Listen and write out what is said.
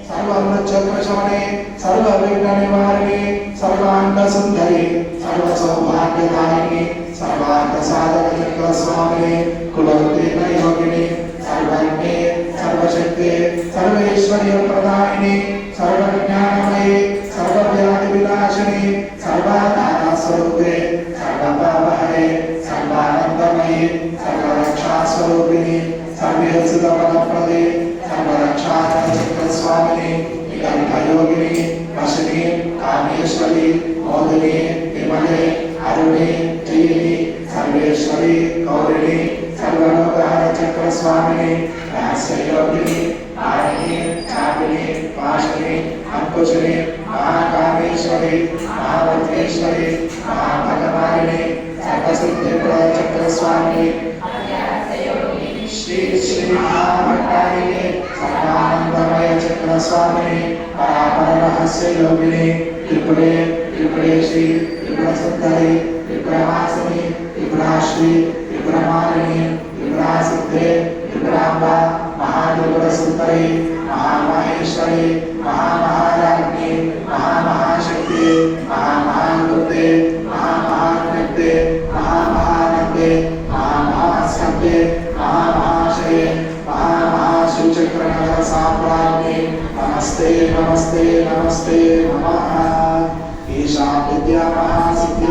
सर्वमृच्छत्रशमने सर्वविघ्ननिवारिणे सर्वाङ्गसुन्दरि सर्वसौभाग्यदायिनि सर्वार्थसाधकचक्रस्वामिने कुलवतीर्णयोगिनि सर्वज्ञे सर्वशक्ते सर्वैश्वर्यप्रदायिनि सर्वज्ञानमये सर्वव्याधिविनाशिनि सर्वाधारस्वरूपे सर्वपापहरे सर्वानन्दमये सर्वरक्षास्वरूपिणि सर्वसिद्धफलप्रदे सर्वरक्षाचक्रस्वामिनि विकल्पयोगिनि वशिनि कामेश्वरि मोदिनि विमले अरुणे त्रीनि सर्वेश्वरि गौरिणि सर्वलोकचक्रस्वामिनि रहस्ययोगिनि आयिनि चापिनि पाशनि अंकुशिनि महाकामेश्वरि महाभद्रेश्वरि महाभगवानिनि सर्वसिद्धिप्रदचक्रस्वामिनि श्री श्री महाभट्टारिणे सर्वानंदमय चक्रस्वामिनि परापररहस्ययोगिनि त्रिपुरे त्रिपुरेश्वरि त्रिपुरसुन्दरि त्रिपुरवासिनि त्रिपुराश्री त्रिपुरमालिनि त्रिपुरासिद्धे त्रिपुराम्बा महात्रिपुरसुन्दरि महामहेश्वरि महामहाराज्ञी महामहाशक्ति महामहादुर्गे महामहाज्ञप्ते महामहानन्दे महामहासत्ये महामहाशये महामहाशिवचक्रनगर साम्राज्ञी नमस्ते नमस्ते नमस्ते नमः ईशा विद्या महासिद्धि